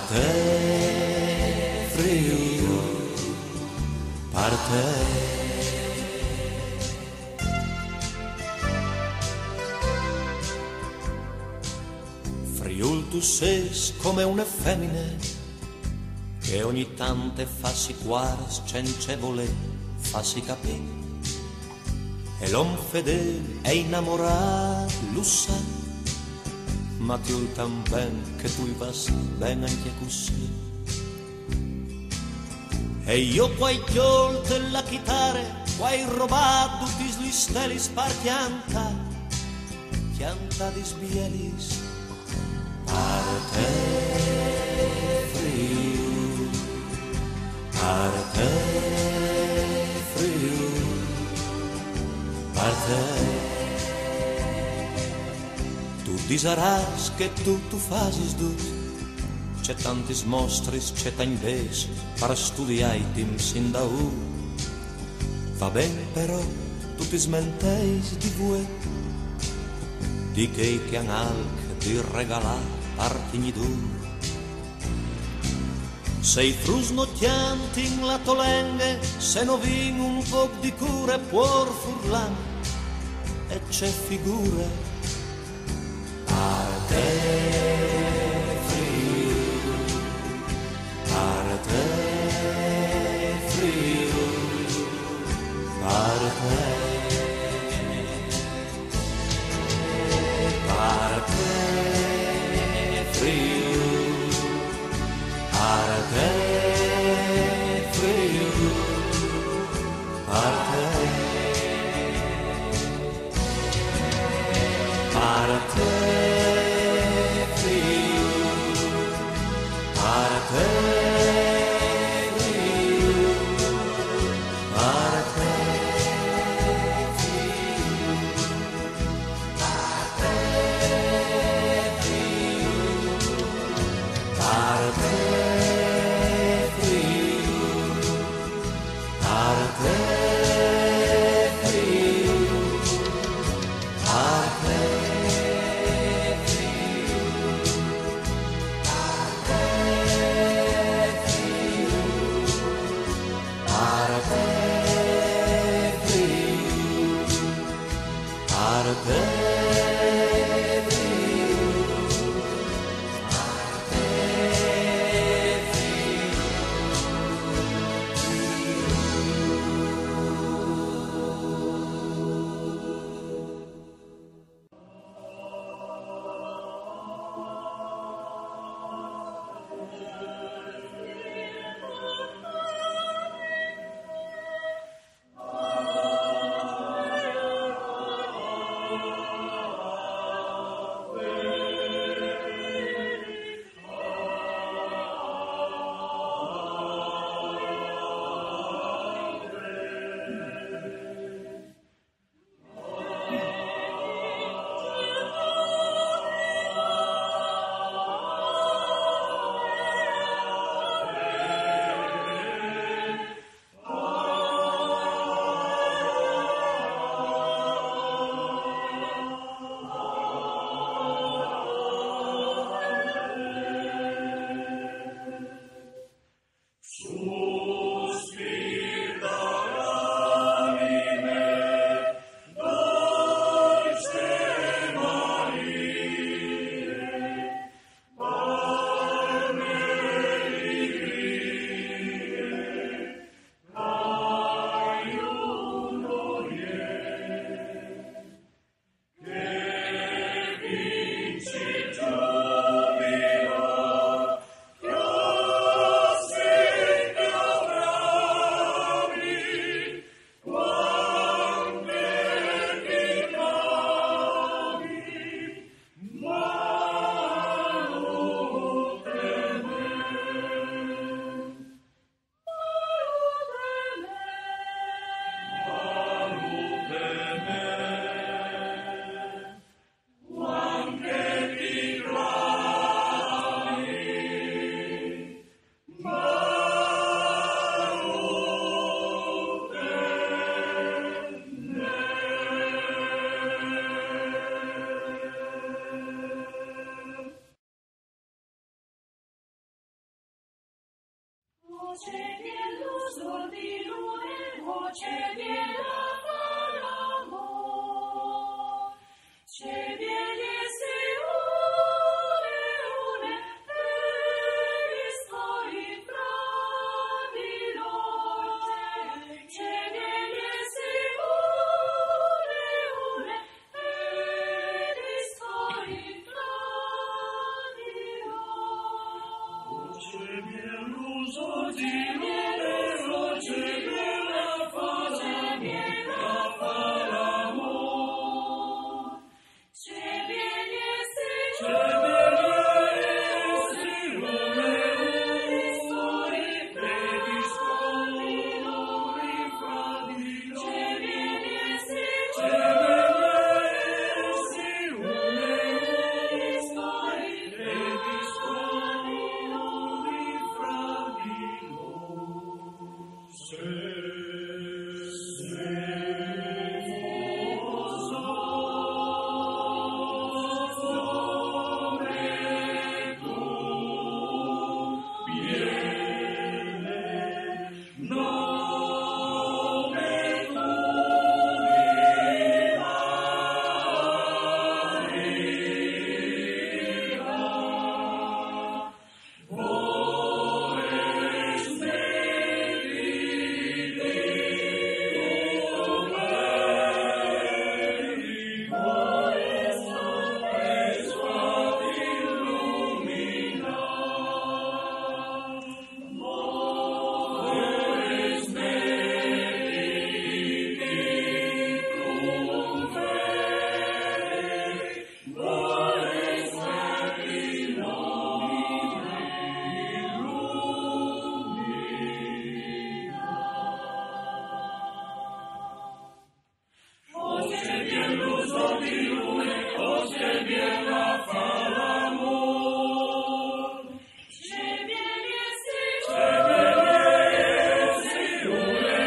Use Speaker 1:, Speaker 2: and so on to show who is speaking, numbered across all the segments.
Speaker 1: Parte Friuli, parte. Friul tu sei come una femmine che ogni tanto fa si cuore senza voler, fa si capire. E l'uomo fedele è innamorato, lo sa, ma ti ultan ben che tu vas ben anche così. E io quai volte la chitarra, quai robato di steli sparchianta, chianta di sbielis, parte Friuli, parte Friuli, parte. Tu disaràs che tu facis dut, c'è tanti mostris, c'è tanti bes per studiare i tim sin da u. Va ben però tu ti smenteis di voi, di che han alc di regalà partigni du. Sei frus nottianti in la tolenghe, se no vin un po' di cure puor furlan, e c'è figure. Parte Friuli, parte Friuli, parte, parte Friuli, parte Friuli, parte, parte.
Speaker 2: Ciebie luzul di lune, o Ciebie la falamor. Ciebie jesi une, peris toi fravilor. Ciebie jesi une, peris toi fravilor.
Speaker 3: Ciebie luzul di lune, o Ciebie la falamor.
Speaker 2: Ciebie jesi
Speaker 3: Ciebie jesi une,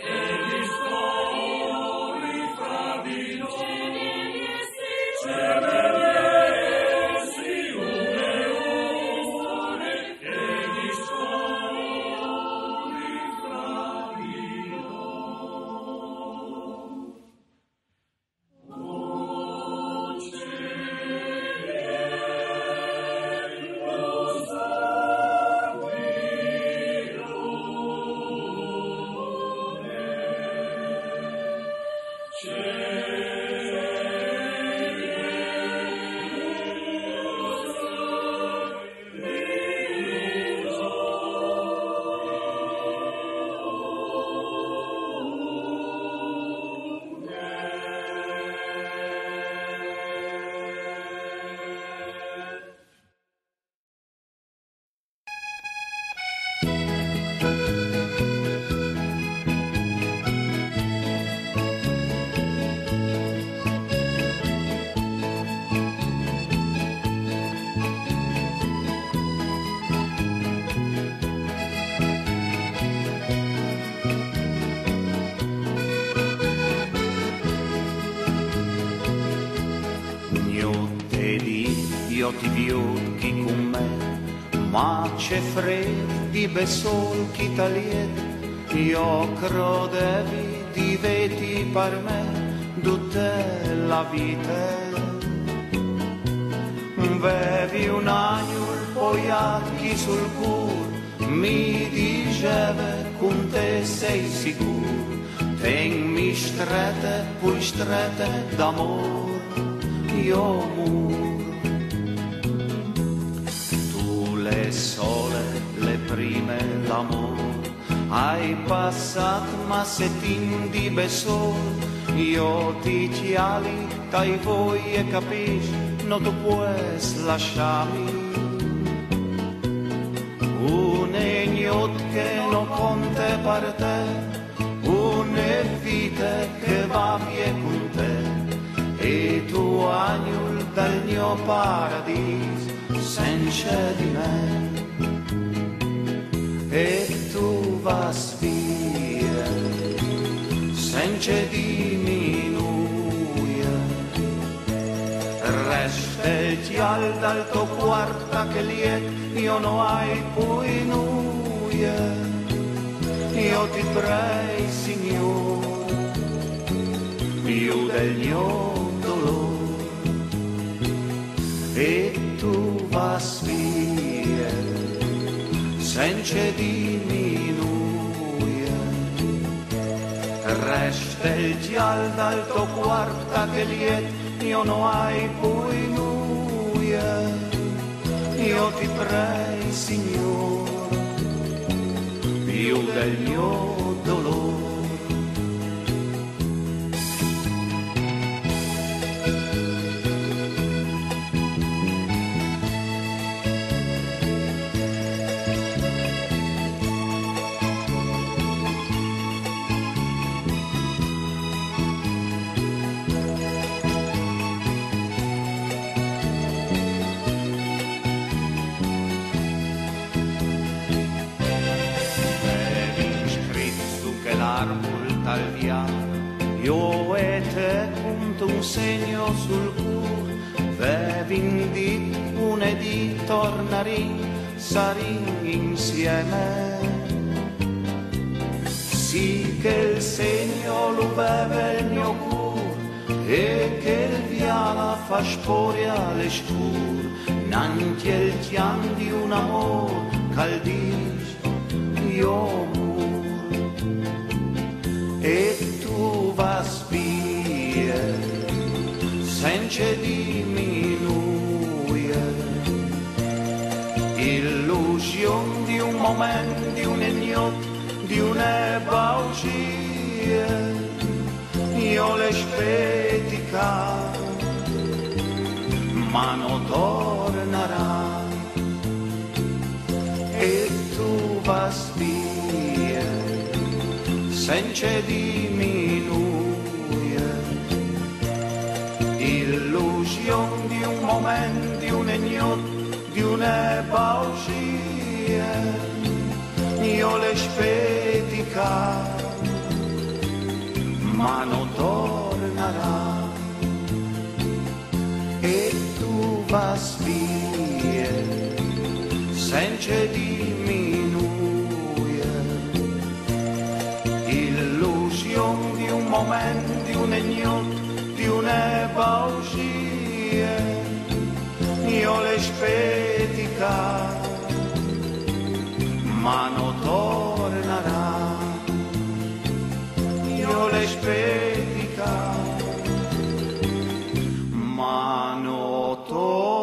Speaker 3: peris colori fravilor.
Speaker 2: Ciebie jesi
Speaker 3: Ciebie jesi une, peris colori fravilor.
Speaker 4: Io ti vi occhi con me, ma c'è freddi besolchi italiani, io credevi di veti per me tutta la vita. Bevi un agnol, poi occhi sul cuore, mi diceva con te sei sicuro, tenmi strette, poi strette d'amore, io muro. Le sole, le prime, l'amore, hai passato ma se ti besol, io ti chiali, dai voi e capisci, non tu puoi lasciarmi. Un ignot che non conta per te, una vita che va via con te, e tu agnol dal mio paradiso, senza di me, e tu vas via senza di minuia, resta del dal tuo quarta che liet io no hai poi nuie io ti prei Signor più del mio dolore e tu vas via senza diminuire resta il gial dal tuo quarta che liet io no hai poi nuie io ti prei Signor più del mio dolore io e te punto un segno sul cur vevin di lunedì tornari sarin insieme sì che il segno lo beve il mio cur e che il viala fa sporia scur nanti il chiam di un amor caldis io e tu vas via senza diminuire illusion di un momento di un ignot di una baugia io le spetica ma non tornerà e tu vas via senza diminuire illusion di un momento di un ignot di una baugia io le spetica ma non tornerà e tu vas via senza diminuire illusion di un momento di un ignot di una baugia io le spetica ma non tornerà io le spetica ma non tornerà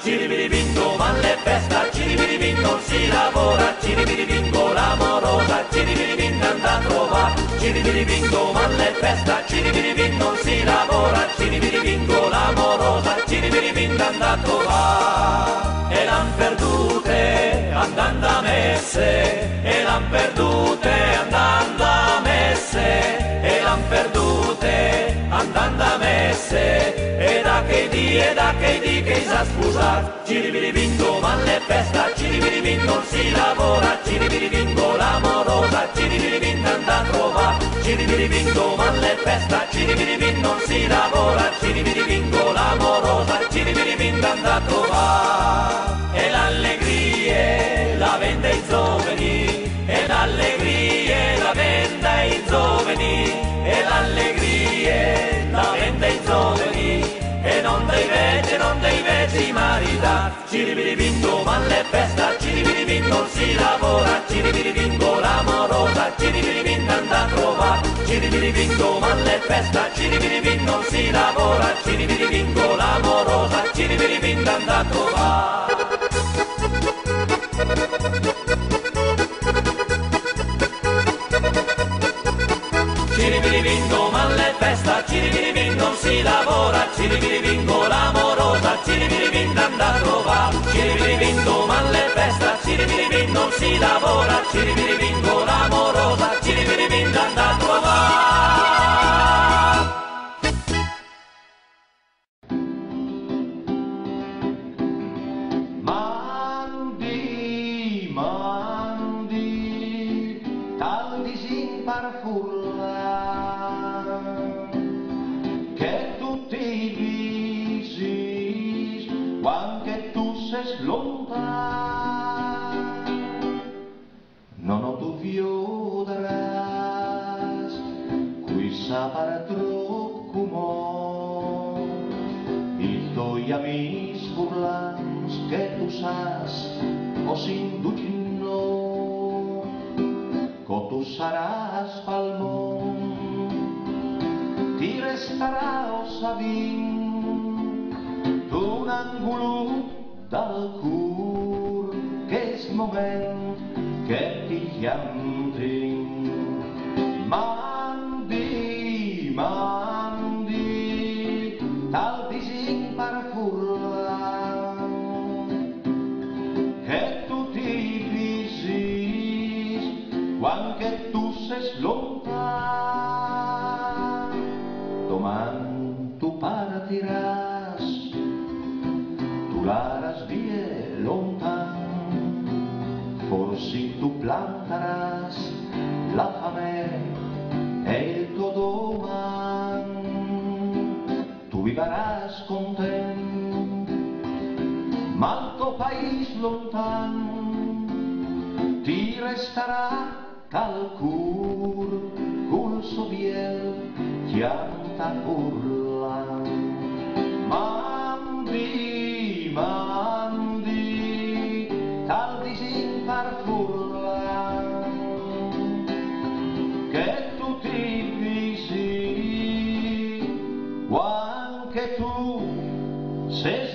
Speaker 5: Ciribiribingo van le festa, ciribiribingo si lavora, ciribiribingo l'amorosa, ciribiribingo anda a trovare, ciribiribingo van le festa, ciribiribingo si lavora, ciribiribingo l'amorosa, ciribiribingo anda a trovare. E l'han perdute andando a messe, e l'han perdute andando a messe, e l'han perdute andando a messe, e da che di che sa sposar, ciribiribingo van le festa, ciribiribingo si lavora, ciribiribingo l'amorosa, ciribiribingo anda a trovare, ciribiribin domani è festa, ciribiribin non si lavora, ciribiribin con l'amorosa, ciribiribin anda a trovare. E l'allegria la vende i giovani, e l'allegria la vende i giovani, e l'allegria la vende i giovani, e non dei veci marita. Ciribiribin domani è festa, ciribiribin non si lavora, ciribiribin con l'amorosa, ciribiribin anda a trovare. Ciribiribin domani è festa, ciribiribin non si lavora, ciribiribin con l'amorosa, ciribiribin anda a trovare. Ciribiribin domani è festa, ciribiribin non si lavora, ciribiribin con l'amorosa, ciribiribin anda a trovare. Ciribiribin domani è festa, ciribiribin non si lavora, ciribiribin con l'amorosa, ciribiribin anda a trovare.
Speaker 4: Mandi, mandi, tal disin parfulla, che tutti visis, quanche tu ses lontan, non ho tu viodras, qui sapar trocumò, i toi amis burlans que tu sas, o sin ducino, co tu saràs pel món, ti restarà o sabint d'un angulo del cur, que és moment que ti llantin. Mandi, mandi, tal disin parfulla, che tu ti visis, quan que tu ses lontan, doman tu partiràs, tu l'haràs vie lontan, forsi tu plantaràs la fame e il tuo doman, tu vivràs content, ma il tuo país lontan ti restarà tal cur, cul soviel chianta urlan. Mandi, mandi, tal disin parfulla, che tu ti visi, quan che tu ses